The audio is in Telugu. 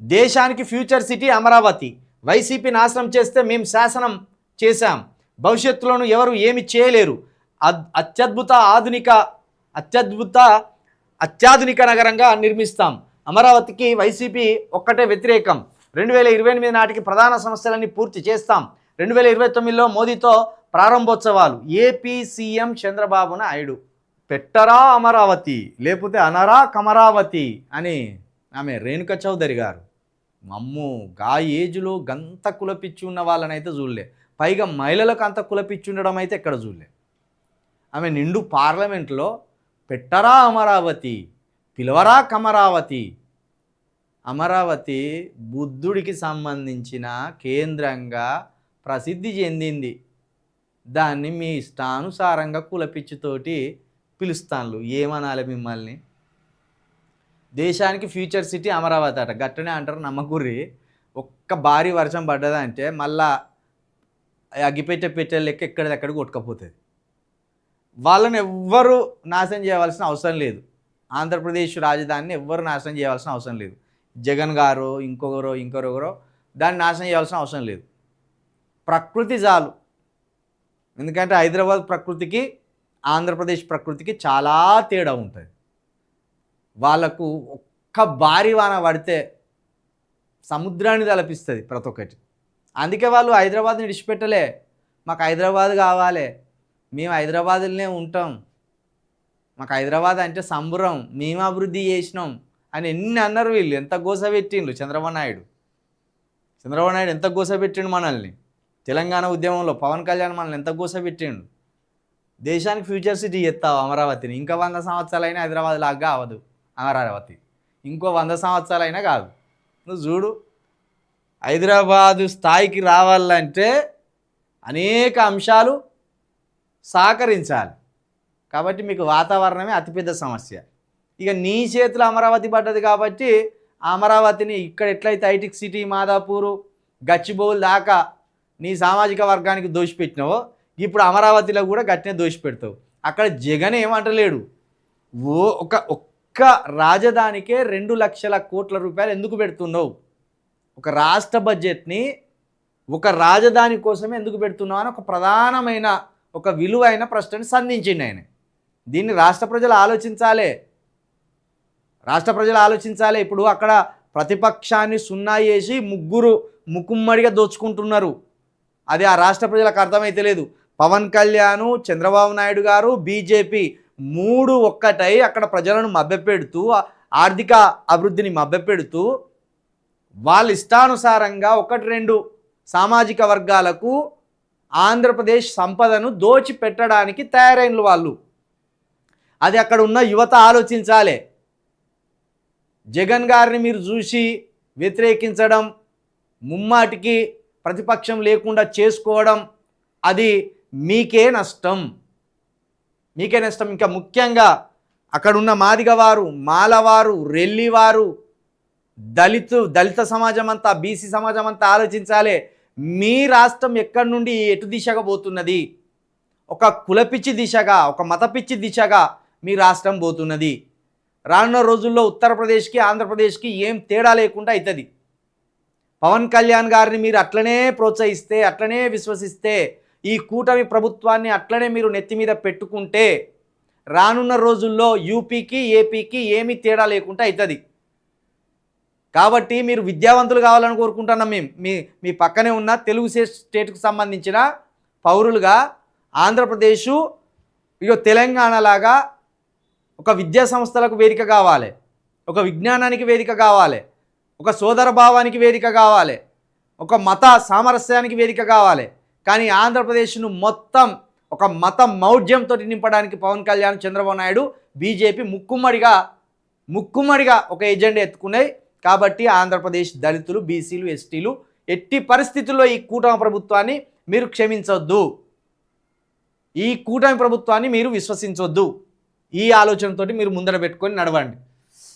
దేశానికి ఫ్యూచర్ సిటీ అమరావతి. వైసీపీ నాశనం చేస్తే మేము శాసనం చేశాం. భవిష్యత్తులోనూ ఎవరు ఏమి చేయలేరు. అత్యాధునిక నగరంగా నిర్మిస్తాం. అమరావతికి వైసీపీ ఒక్కటే వ్యతిరేకం. 2028 నాటికి ప్రధాన సమస్యలన్నీ పూర్తి చేస్తాం. 2029లో మోదీతో ప్రారంభోత్సవాలు. AP CM Chandrababu Naidu. పెట్టరా అమరావతి, లేకపోతే అనరా కమరావతి అని ఆమె రేణుక చౌదరి గారు. అమ్మో, గా ఏజ్లో గంత కులపిచ్చి ఉన్న వాళ్ళనైతే చూడలే. పైగా మహిళలకు అంత కులపిచ్చి ఉండడం అయితే ఎక్కడ చూడలే. ఆమె నిండు పార్లమెంట్లో పెట్టరా అమరావతి, పిలవరా కమరావతి. అమరావతి బుద్ధుడికి సంబంధించిన కేంద్రంగా ప్రసిద్ధి చెందింది. దాన్ని మీ ఇష్టానుసారంగా కులపిచ్చితోటి పిలుస్తాను. ఏమనాలి మిమ్మల్ని? దేశానికి ఫ్యూచర్ సిటీ అమరావతి అట, గట్టనే అంటారు. నమ్మకూరి ఒక్క భారీ వర్షం పడ్డదంటే మళ్ళా పెట్టె లెక్క ఎక్కడిదక్కడ కొట్టుకపోతుంది. వాళ్ళని ఎవ్వరు నాశనం చేయవలసిన అవసరం లేదు. ఆంధ్రప్రదేశ్ రాజధానిని ఎవ్వరు నాశనం చేయవలసిన అవసరం లేదు. జగన్ గారు ఇంకొకరో దాన్ని నాశనం చేయవలసిన అవసరం లేదు. ప్రకృతి చాలు. ఎందుకంటే హైదరాబాద్ ప్రకృతికి ఆంధ్రప్రదేశ్ ప్రకృతికి చాలా తేడా ఉంటుంది. వాళ్ళకు ఒక్క భారీ వాన పడితే సముద్రాన్ని తలపిస్తుంది ప్రతి ఒక్కటి. అందుకే వాళ్ళు హైదరాబాద్ని విడిచిపెట్టలే. మాకు హైదరాబాద్ కావాలి, మేము హైదరాబాద్లోనే ఉంటాం, మాకు హైదరాబాద్ అంటే సంబరం, మేము అభివృద్ధి చేసినాం అని ఎన్ని అన్నారు వీళ్ళు. ఎంత గోస పెట్టిండు చంద్రబాబు నాయుడు ఎంత గోస పెట్టిండు మనల్ని. తెలంగాణ ఉద్యమంలో పవన్ కళ్యాణ్ మనల్ని ఎంత గోస పెట్టిండు. దేశానికి ఫ్యూచర్ సిటీ ఎత్తావు అమరావతిని. ఇంకా 100 సంవత్సరాలైనా హైదరాబాద్ లాగా అవ్వదు అమరావతి. ఇంకో 100 సంవత్సరాలైనా కాదు. నువ్వు చూడు, హైదరాబాదు స్థాయికి రావాలంటే అనేక అంశాలు సహకరించాలి. కాబట్టి మీకు వాతావరణమే అతిపెద్ద సమస్య. ఇక నీ చేతిలో అమరావతి పడ్డది కాబట్టి అమరావతిని ఇక్కడ ఎట్లయితే హైటెక్ సిటీ, మాదాపూరు, గచ్చిబౌల్ దాకా నీ సామాజిక వర్గానికి దోషిపెట్టినావో ఇప్పుడు అమరావతిలో కూడా గట్టినే దోషిపెడతావు. అక్కడ జగన్ ఏమంటలేడు. ఒక్క రాజధానికే 2 లక్షల కోట్ల రూపాయలు ఎందుకు పెడుతున్నావు? ఒక రాష్ట్ర బడ్జెట్ని ఒక రాజధాని కోసమే ఎందుకు పెడుతున్నావు అని ఒక ప్రధానమైన ఒక విలువైన ప్రశ్నని సంధించింది ఆయన. దీన్ని రాష్ట్ర ప్రజలు ఆలోచించాలి. ఇప్పుడు అక్కడ ప్రతిపక్షాన్ని సున్నా చేసి ముగ్గురు ముకుమ్మడిగా దోచుకుంటున్నారు. అది ఆ రాష్ట్ర ప్రజలకు అర్థమైతే లేదు. పవన్ కళ్యాణ్, చంద్రబాబు నాయుడు గారు, బీజేపీ 3 ఒక్కటై అక్కడ ప్రజలను మభ్యపెడుతూ, ఆర్థిక అభివృద్ధిని మభ్యపెడుతూ, వాళ్ళ ఇష్టానుసారంగా 1-2 సామాజిక వర్గాలకు ఆంధ్రప్రదేశ్ సంపదను దోచిపెట్టడానికి తయారైన వాళ్ళు. అది అక్కడ ఉన్న యువత ఆలోచించాలి. జగన్ గారిని మీరు చూసి వ్యతిరేకించడం, ముమ్మాటికి ప్రతిపక్షం లేకుండా చేసుకోవడం, అది మీకే నష్టం. ఇంకా ముఖ్యంగా అక్కడున్న మాదిగవారు, మాలవారు, రెల్లివారు, దళిత సమాజం అంతా, బీసీ సమాజం అంతా ఆలోచించాలి. మీ రాష్ట్రం ఎక్కడి నుండి ఎటు దిశగా పోతున్నది? ఒక కులపిచ్చి దిశగా, ఒక మతపిచ్చి దిశగా మీ రాష్ట్రం పోతున్నది. రానున్న రోజుల్లో ఉత్తరప్రదేశ్కి, ఆంధ్రప్రదేశ్కి ఏం తేడా లేకుండా అవుతుంది. పవన్ కళ్యాణ్ గారిని మీరు అట్లనే ప్రోత్సహిస్తే, అట్లనే విశ్వసిస్తే, ఈ కూటమి ప్రభుత్వాన్ని అట్లనే మీరు నెత్తి మీద పెట్టుకుంటే రానున్న రోజుల్లో యూపీకి, ఏపీకి ఏమీ తేడా లేకుండా అవుతుంది. కాబట్టి మీరు విద్యావంతులు కావాలని కోరుకుంటున్నాం. మేము మీ పక్కనే ఉన్న తెలుగు స్టేట్కు సంబంధించిన పౌరులుగా ఆంధ్రప్రదేశ్ తెలంగాణలాగా ఒక విద్యా సంస్థలకు వేదిక కావాలి, ఒక విజ్ఞానానికి వేదిక కావాలి, ఒక సోదర భావానికి వేదిక కావాలి, ఒక మత సామరస్యానికి వేదిక కావాలి. కానీ ఆంధ్రప్రదేశ్ను మొత్తం ఒక మత మౌఢ్యంతో నింపడానికి పవన్ కళ్యాణ్, చంద్రబాబు నాయుడు, బీజేపీ ముక్కుమ్మడిగా ఒక ఎజెండా ఎత్తుకున్నాయి. కాబట్టి ఆంధ్రప్రదేశ్ దళితులు, బీసీలు, ఎస్టీలు ఎట్టి పరిస్థితుల్లో ఈ కూటమి ప్రభుత్వాన్ని మీరు క్షమించొద్దు, ఈ కూటమి ప్రభుత్వాన్ని మీరు విశ్వసించొద్దు. ఈ ఆలోచనతోటి మీరు ముందర పెట్టుకొని నడవండి.